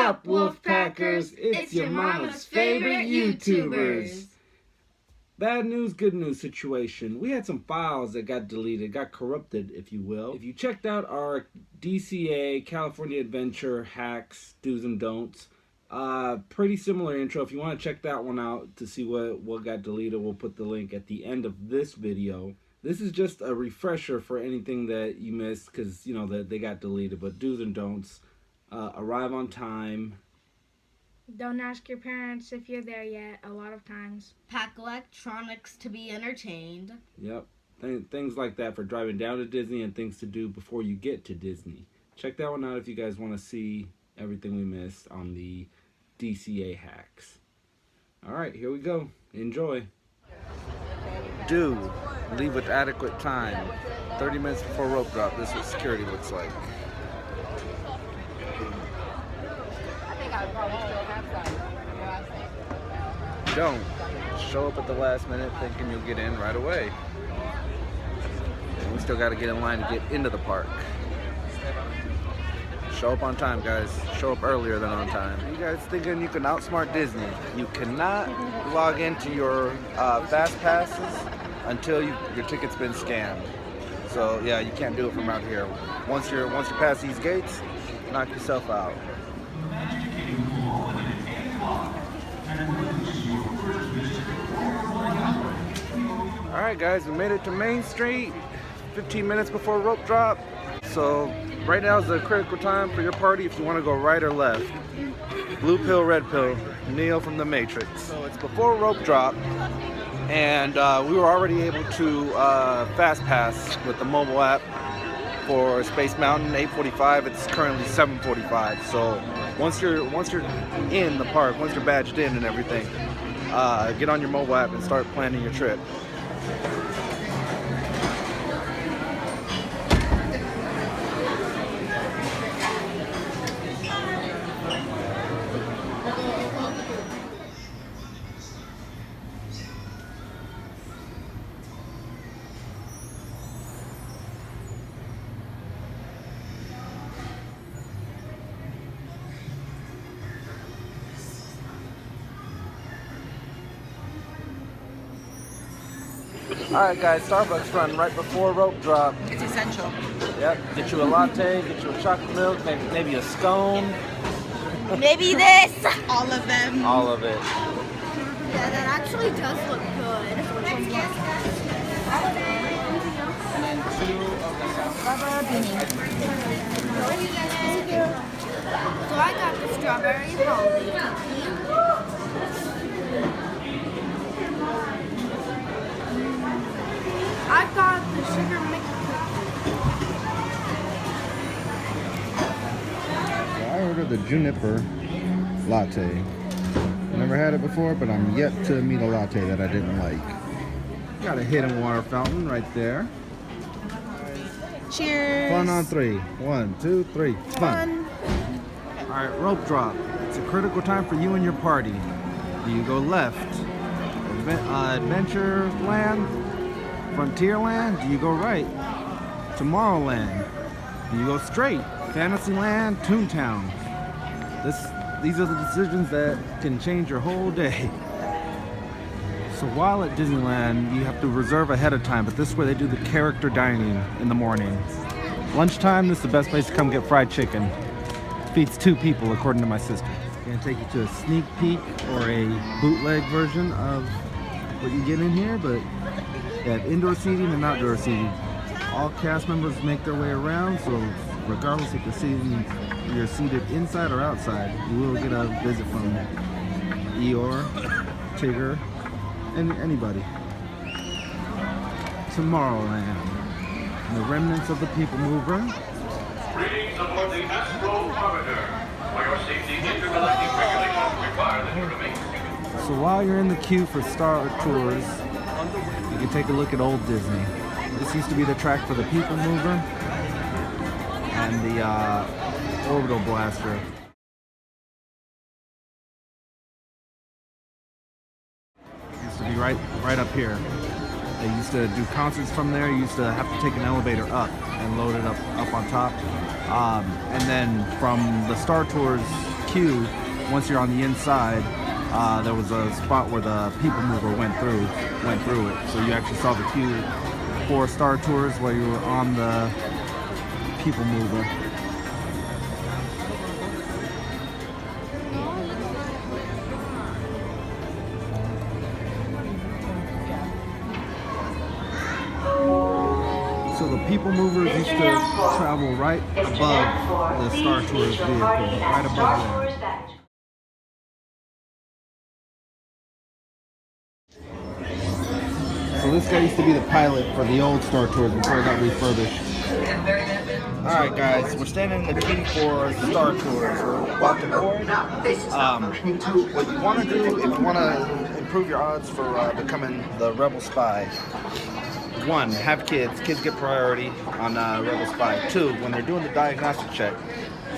up, Wolfpackers? It's your mama's favorite YouTubers. Bad news, good news situation. We had some files that got deleted, got corrupted, if you will. If you checked out our DCA, California Adventure hacks, do's and don'ts, pretty similar intro. If you want to check that one out to see what got deleted, we'll put the link at the end of this video. This is just a refresher for anything that you missed because, you know, that they got deleted. But do's and don'ts, arrive on time. Don't ask your parents if you're there yet, a lot of times. Pack electronics to be entertained. Yep. Things like that for driving down to Disney and things to do before you get to Disney. Check that one out if you guys want to see everything we missed on the DCA hacks. Alright, here we go. Enjoy. Do. Leave with adequate time. 30 minutes before rope drop. This is what security looks like. Don't show up at the last minute thinking you'll get in right away. And we still got to get in line to get into the park. Show up on time, guys. Show up earlier than on time. You guys thinking you can outsmart Disney? You cannot log into your fast passes until your ticket's been scanned. So yeah, you can't do it from out here. Once you pass these gates, knock yourself out. Alright guys, we made it to Main Street 15 minutes before rope drop. So right now is the critical time for your party if you want to go right or left. Blue pill, red pill, Neo from the Matrix. So it's before rope drop and we were already able to fast pass with the mobile app for Space Mountain 8:45. It's currently 7:45. So once you're in the park, once you're badged in and everything, get on your mobile app and start planning your trip. Alright guys, Starbucks run right before rope drop. It's essential. Yep, get you a latte, get you a chocolate milk, maybe a scone. Maybe this. All of them. All of it. Yeah, that actually does look good. And then 2 of the So I got the strawberry holly cookie. I got the sugar mix cookie. I ordered the juniper latte. Never had it before, but I'm yet to meet a latte that I didn't like. Got a hidden water fountain right there. Cheers. Fun on 3. 1, 2, 3. Fun. Alright, rope drop. It's a critical time for you and your party. Do you go left? Adventureland? Frontierland? Do you go right? Tomorrowland? Do you go straight? Fantasyland? Toontown? These are the decisions that can change your whole day. So while at Disneyland, you have to reserve ahead of time, but this way they do the character dining in the morning. Lunchtime, this is the best place to come get fried chicken. Feeds 2 people, according to my sister. Gonna take you to a sneak peek or a bootleg version of what you get in here, but they have indoor seating and outdoor seating. All cast members make their way around, so regardless if you're seated inside or outside, you will get a visit from Eeyore, Tigger, and anybody. Tomorrowland, the remnants of the People Mover. Readings aboard the Astrobarometer. For your safety, intergalactic regulations require that you remain seated. So while you're in the queue for Star Tours, you can take a look at Old Disney. This used to be the track for the People Mover and the Orbital Blaster. Used to be right up here. They used to do concerts from there. You used to have to take an elevator up and load it up on top. And then from the Star Tours queue. Once you're on the inside, there was a spot where the people mover went through it. So you actually saw the queue for Star Tours while you were on the people mover. So the people movers used to travel right above the Star Tours vehicle, right above them. So this guy used to be the pilot for the old Star Tours before it got refurbished. Alright guys, we're standing in the queue for Star Tours. We're about to board. What you want to do if you want to improve your odds for becoming the Rebel Spy: 1, have kids. Kids get priority on Rebel Spy. 2, when they're doing the diagnostic check,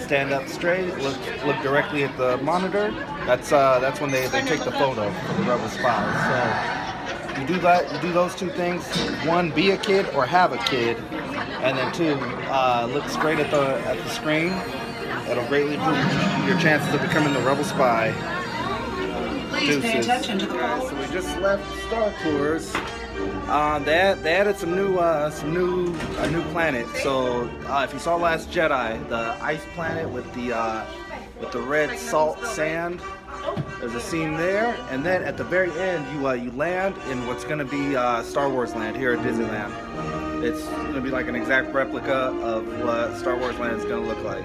stand up straight, look directly at the monitor. That's when they take the photo for the Rebel Spy. So you do that. You do those 2 things. 1, be a kid or have a kid, and then 2, look straight at the screen. It'll greatly improve your chances of becoming the Rebel Spy. Please pay attention to the Guys, so we just left Star Tours. They added a new planet. So if you saw Last Jedi, the ice planet with the red salt sand, there's a scene there, and then at the very end you land in what's going to be Star Wars Land here at Disneyland. It's going to be like an exact replica of what Star Wars Land is going to look like.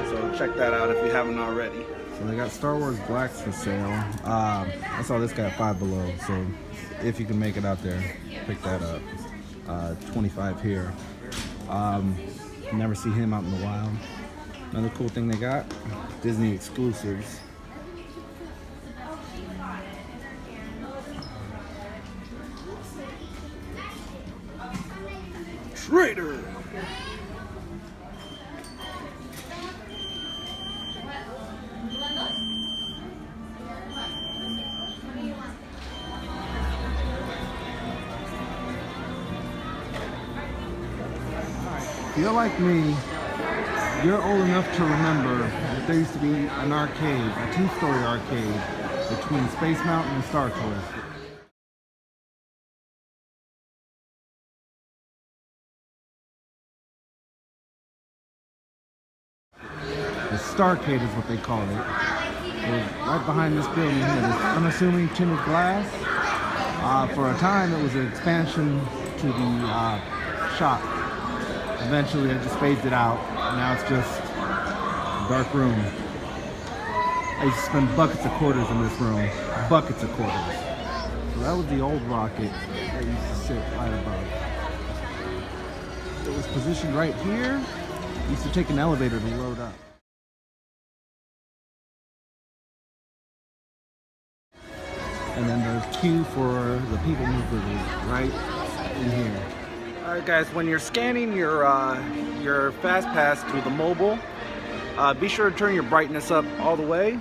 So check that out if you haven't already. So they got Star Wars Blacks for sale. I saw this guy at Five Below, so if you can make it out there, pick that up. 25 here. Never see him out in the wild. Another cool thing they got, Disney exclusives. Trader! If you're like me, you're old enough to remember that there used to be an arcade, a 2-story arcade, between Space Mountain and Star Tours. The Starcade is what they called it. It was right behind this building here, this unassuming tinted glass. For a time, it was an expansion to the shop. Eventually, it just fades it out. Now it's just a dark room. I used to spend buckets of quarters in this room. Buckets of quarters. So that was the old rocket that used to sit right above. It was positioned right here. It used to take an elevator to load up. And then the queue for the people mover is right in here. Alright guys, when you're scanning your fast pass through the mobile, be sure to turn your brightness up all the way.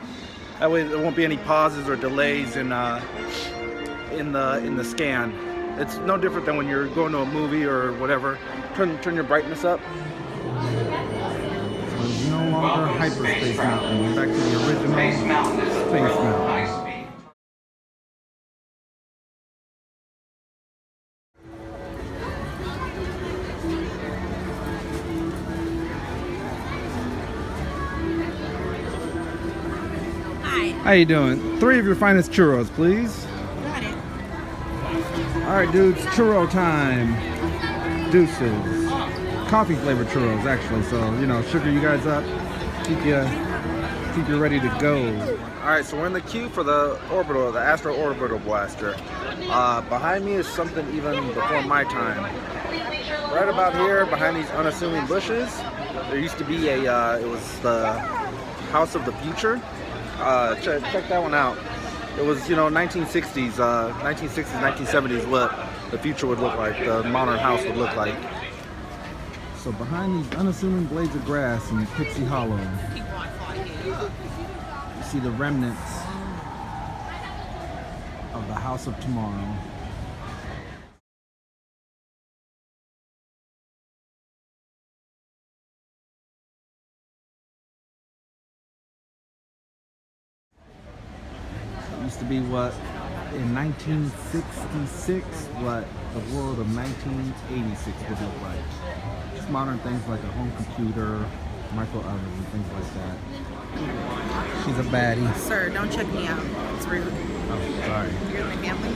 That way there won't be any pauses or delays in the scan. It's no different than when you're going to a movie or whatever. Turn your brightness up. So it's no longer Hyperspace Mountain. We're back to the original Space Mountain. How you doing? 3 of your finest churros, please. Got it. All right, dudes, churro time. Deuces. Coffee flavored churros, actually. So sugar you guys up, keep you ready to go. All right, so we're in the queue for the Astro Orbital Blaster. Behind me is something even before my time. Right about here, behind these unassuming bushes, there used to be it was the House of the Future. Check that one out. It was, 1960s, 1970s what the future would look like, the modern house would look like. So behind these unassuming blades of grass in Pixie Hollow, you see the remnants of the House of Tomorrow. see what in 1966 what the world of 1986 would look like. Just modern things like a home computer, micro ovens, and things like that. She's a baddie. Sir, don't check me out. It's rude. Oh, sorry. You're my family.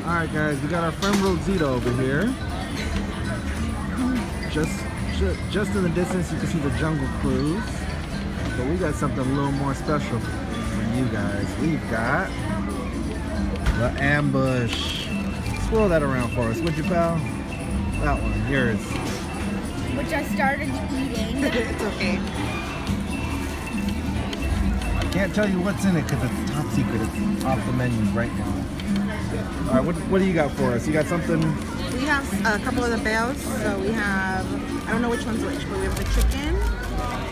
Alright guys, we got our friend Rosita over here. Just in the distance you can see the Jungle Cruise. But we got something a little more special for you guys. We've got the ambush. Swirl that around for us, would you, pal? That one, yours. Which I started eating. It's okay. I can't tell you what's in it because it's top secret. It's off the menu right now. Alright, what do you got for us? You got something? We have a couple of the bells. So we have, I don't know which one's which, but we have the chicken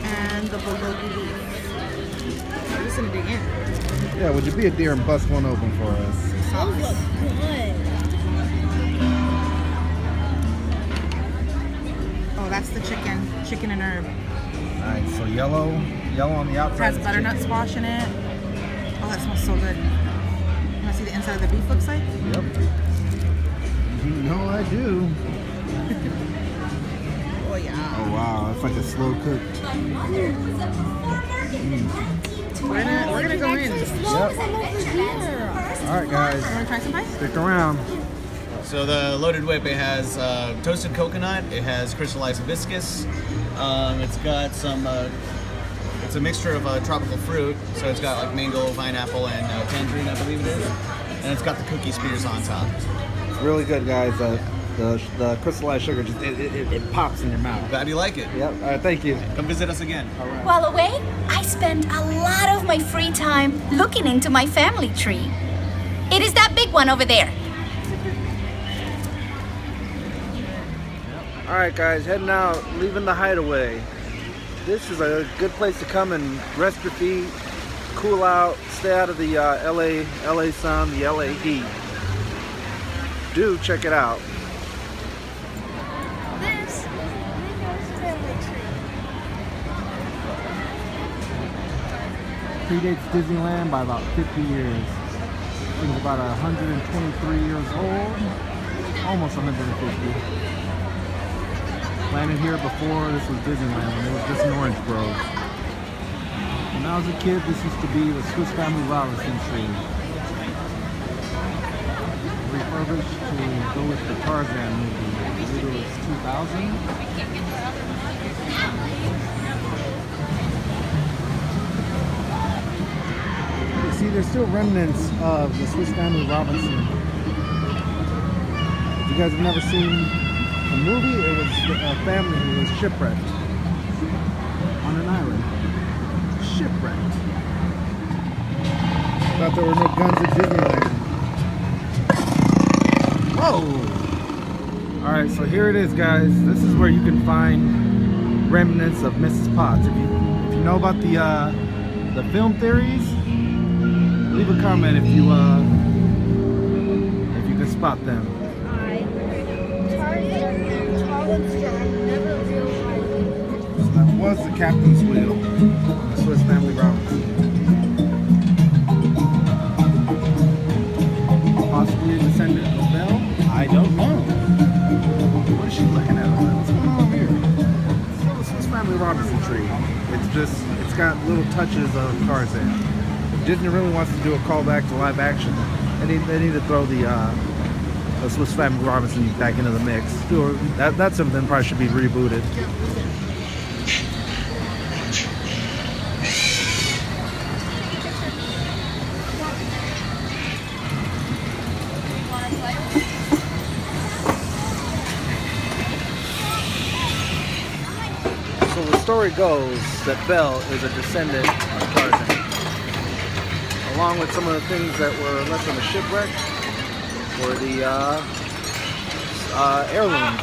and the bulgogi beef. I'm just gonna dig in. Yeah, would you be a dear and bust one open for us? Those look good. Oh, that's the chicken and herb. Alright, so yellow on the It outside. has is butternut chicken. squash in it. Oh, that smells so good. You wanna see the inside of the beef looks like? Yep. You know I do. Oh yeah. Oh wow, it's like a slow cook. We're gonna go in. Yep. Alright guys, You wanna try some pie? stick around. So the loaded whip, it has toasted coconut, it has crystallized hibiscus, it's got some, it's a mixture of tropical fruit, so it's got like mango, pineapple, and tangerine, I believe it is, and it's got the cookie spears on top. It's really good guys. The crystallized sugar just it pops in your mouth. Glad you like it. Yep. Alright, thank you. Come visit us again. While away, I spend a lot of my free time looking into my family tree. It is that big one over there. Alright guys, heading out, leaving the hideaway. This is a good place to come and rest your feet, cool out, stay out of the LA sun, the LA heat. Do check it out. This family tree. Predates Disneyland by about 50 years. It's about 123 years old, almost 150. Landed here before this was Disneyland, when it was just an orange grove. When I was a kid, this used to be the Swiss Family Robinson tree. Refurbished to go with the Tarzan movie. I believe it was 2000. You see, there's still remnants of the Swiss Family Robinson. If you guys have never seen the movie, it was a family who was shipwrecked on an island. Shipwrecked. Thought there were no guns at Disneyland. Whoa! Alright, so here it is guys. This is where you can find remnants of Mrs. Potts. If you know about the film theories, leave a comment if you can spot them. That was the captain's wheel, the Swiss Family Robinson. Possibly a descendant of Belle? I don't know. What is she looking at? What's going on here? It's still the Swiss Family Robinson tree. It's got little touches of Tarzan. If Disney really wants to do a callback to live action, they need to throw the Swiss Family Robinson back into the mix. That's something that probably should be rebooted. So the story goes that Belle is a descendant of Tarzan. Along with some of the things that were left on the shipwreck were the heirlooms,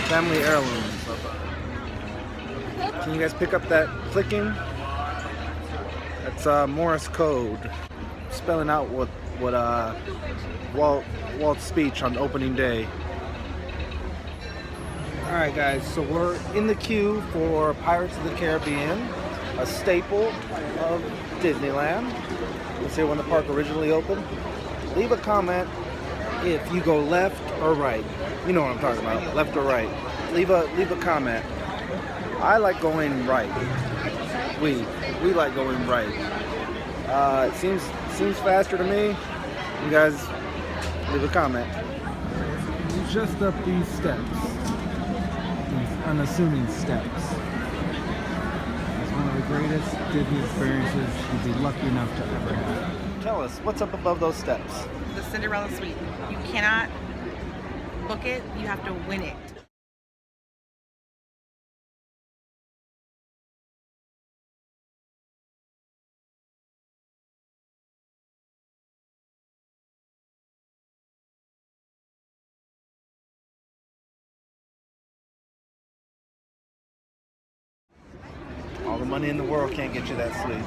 family heirlooms. Can you guys pick up that clicking? That's Morse code, spelling out what with Walt's speech on opening day. All right, guys, so we're in the queue for Pirates of the Caribbean, a staple of Disneyland. Let's see when the park originally opened. Leave a comment if you go left or right. You know what I'm talking about, left or right. Leave a comment. I like going right. We like going right. It seems faster to me. You guys, leave a comment. Just up these steps. These unassuming steps. It's one of the greatest Disney experiences you'd be lucky enough to ever have. Tell us, what's up above those steps? The Cinderella Suite. You cannot book it, you have to win it. All the money in the world can't get you that suite.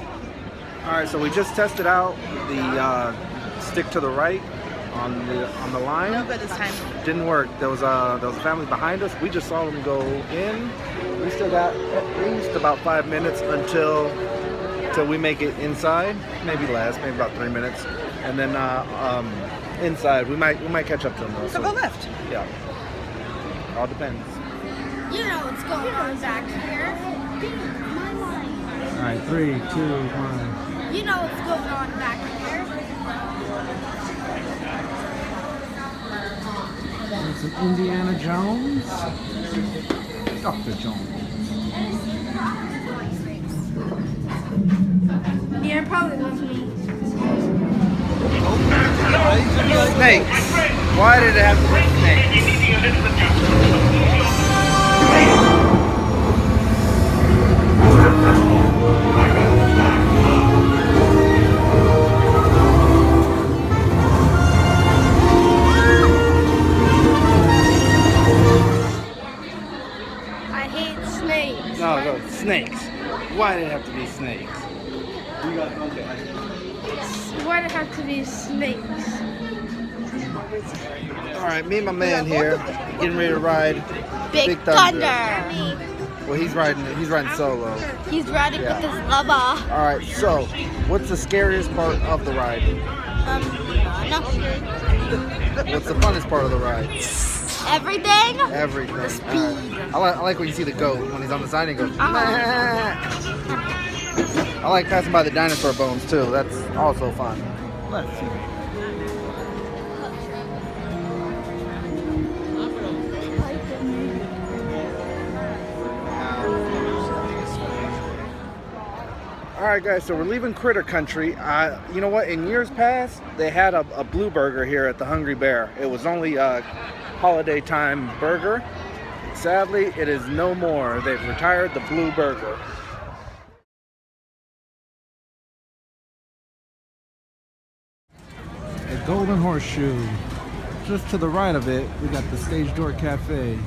All right, so we just tested out the stick to the right on the line. No good this time. Didn't work. There was a family behind us. We just saw them go in. We still got at least about 5 minutes until we make it inside. Maybe less, maybe about 3 minutes, and then inside we might catch up to them though. So go left. Yeah. All depends. You know what's going on back here. All right, 3, 2, 1. You know what's going on back here. There's some Indiana Jones. Dr. Jones. Yeah, probably was me. Snakes. Why did it have to be snakes? I hate snakes. No, snakes. Why did it have to be snakes? Why did it have to be snakes? All right, me and my man here, getting ready to ride Big Thunder. Well, he's riding solo. He's riding Yeah. with his lover. All right, so what's the scariest part of the ride? No. What's the funnest part of the ride? Everything? Everything. I like when you see the goat when he's on the side and he goes. "Meh." I like passing by the dinosaur bones too. That's also fun. Let's see. All right, guys, so we're leaving Critter Country. You know what? In years past, they had a Blue Burger here at the Hungry Bear. It was only a holiday time burger. Sadly, it is no more. They've retired the Blue Burger. A Golden Horseshoe. Just to the right of it, we got the Stage Door Cafe. A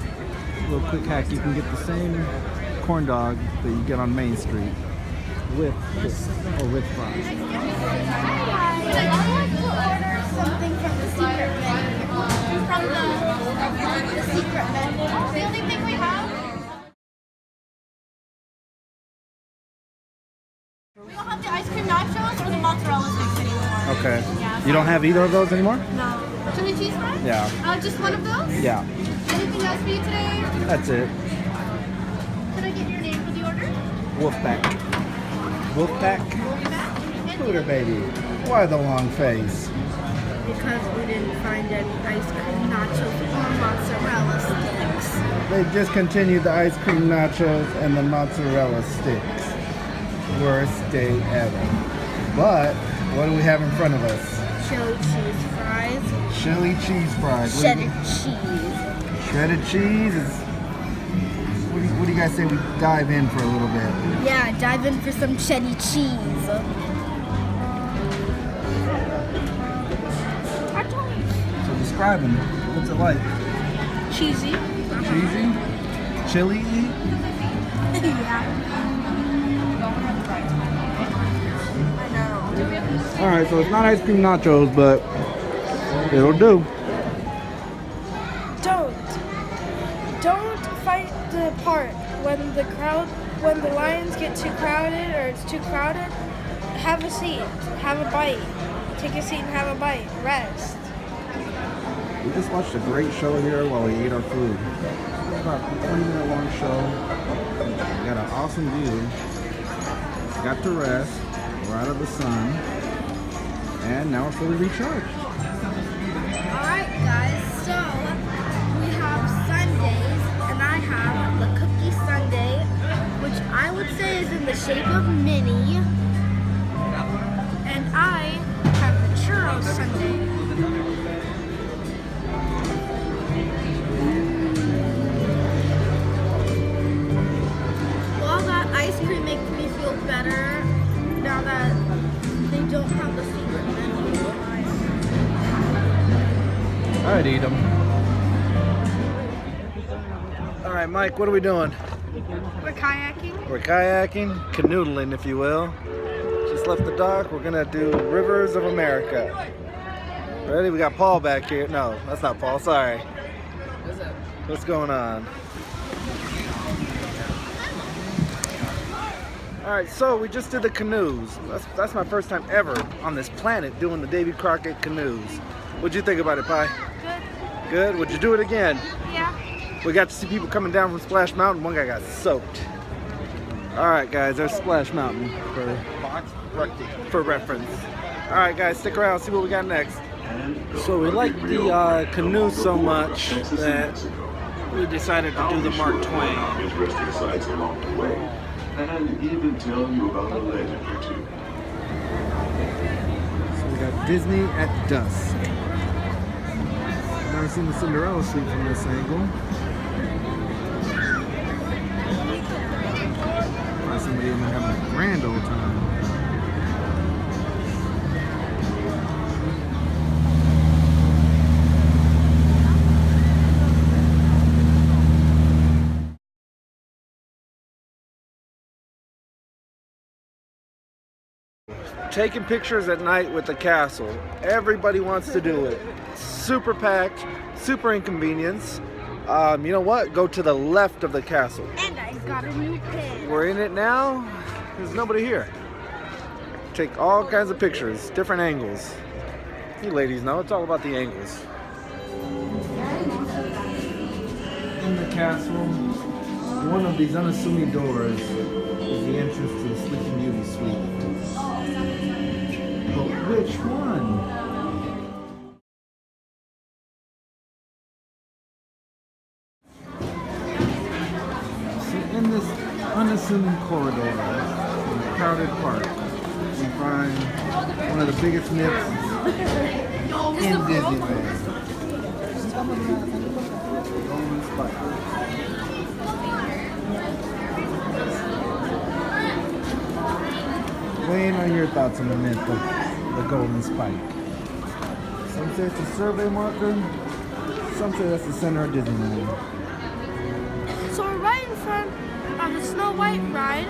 little quick hack, you can get the same corn dog that you get on Main Street. With fries. I'd like to order something from the secret menu. From the secret menu. The only thing we have. We don't have the ice cream nachos or the mozzarella sticks anymore. Okay. You don't have either of those anymore? No. Chili cheese fries? Yeah. Just one of those? Yeah. Anything else for you today? That's it. Can I get your name for the order? Wolfpack. Wolfpack? Pooter baby. Why the long face? Because we didn't find any ice cream nachos or mozzarella sticks. They discontinued the ice cream nachos and the mozzarella sticks. Worst day ever. But what do we have in front of us? Chili cheese fries. Chili cheese fries. Cheddar cheese. Shredded cheese is. What do you guys say we dive in for a little bit? Yeah, dive in for some cheddar cheese. So describe them. What's it like? Cheesy. Cheesy? Chili-y? Yeah. I know. Alright, so it's not ice cream nachos, but it'll do. Don't fight the park when the lines get too crowded or it's too crowded. Have a seat, have a bite. Take a seat and have a bite. Rest. We just watched a great show here while we ate our food. It was about a 20-minute long show. We got an awesome view. Got to rest. We're out of the sun. And now we're fully recharged. Alright guys, so we have sundaes and I have the cookie sundae, which I would say is in the shape of Minnie. And I have the churro sundae. Well, that ice cream makes me feel better now that they don't have the secret menu. I'd eat them. Alright, Mike, what are we doing? We're kayaking. We're kayaking, canoodling, if you will. Just left the dock. We're gonna do Rivers of America. Ready? We got Paul back here. No, that's not Paul. Sorry. What's going on? Alright, so we just did the canoes. That's my first time ever on this planet doing the Davy Crockett canoes. What'd you think about it, Pi? Good. Good? Would you do it again? Yeah. We got to see people coming down from Splash Mountain. One guy got soaked. Alright guys, there's Splash Mountain for reference. Alright guys, stick around, see what we got next. So we like the canoe so much that we decided to do the Mark Twain. Interesting sights along the way, and even tell you about a legend or two. So we got Disney at dusk. Never seen the Cinderella suite from this angle. Probably somebody in there having a grand old time. Taking pictures at night with the castle. Everybody wants to do it. Super packed, super inconvenience. You know what? Go to the left of the castle. And I got a new pin. We're in it now. There's nobody here. Take all kinds of pictures, different angles. You ladies know it's all about the angles. In the castle, one of these unassuming doors is the entrance to the Sleeping Beauty suite. But which one? So in this unassuming corridor in a crowded park, we find one of the biggest myths in Disneyland. Golden Spike. Weighing on your thoughts on the myth of the Golden Spike. Some say it's a survey marker, some say that's the center of Disneyland. So we're right in front of the Snow White ride,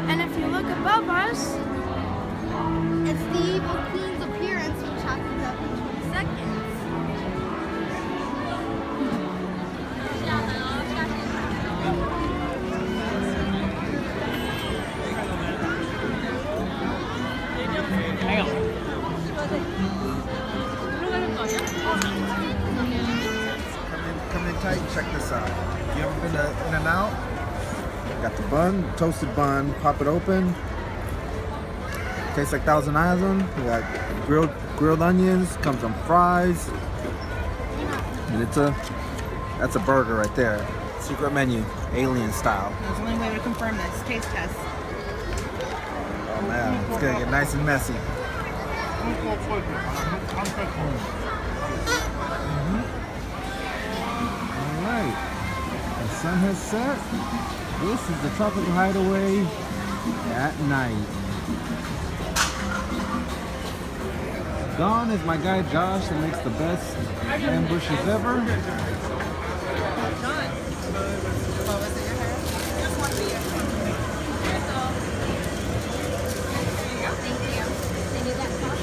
and if you look above us, it's the Evil Queen's appearance, which happens after 20 seconds. Come in tight, check this out. If you ever been to In-N-Out, got the bun, toasted bun, pop it open. Tastes like Thousand Island. We got grilled onions, comes on fries. And that's a burger right there. Secret menu, alien style. That's the only way to confirm this. Taste test. Oh man, it's gonna get nice and messy. Alright, the sun has set. This is the Tropical Hideaway at night. Gone is my guy Josh that makes the best ambushes ever.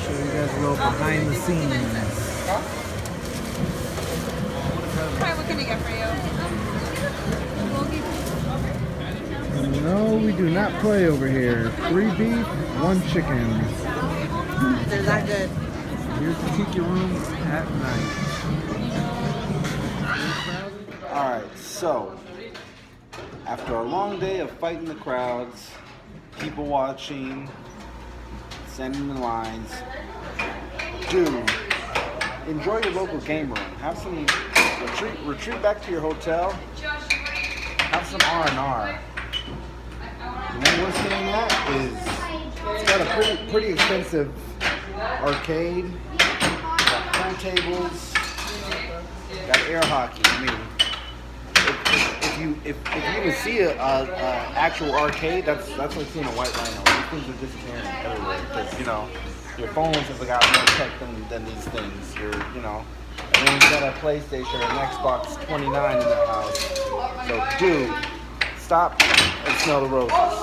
Show behind the scenes. Hi, what can I get for you? No, we do not play over here. 3 beef, 1 chicken. They're that good. Here's the tiki room at night. Alright, so after a long day of fighting the crowds, people watching, standing in lines, enjoy your local game room. Have some retreat back to your hotel. Have some R&R. The one we're staying at it's got a pretty expensive arcade, got pool tables, got air hockey. I mean, if you even see a actual arcade, that's like seeing a white rhino. These things are disappearing everywhere because your phones have got more tech than these things. Everyone's got a PlayStation or an Xbox 29 in their house. So stop and smell the roses.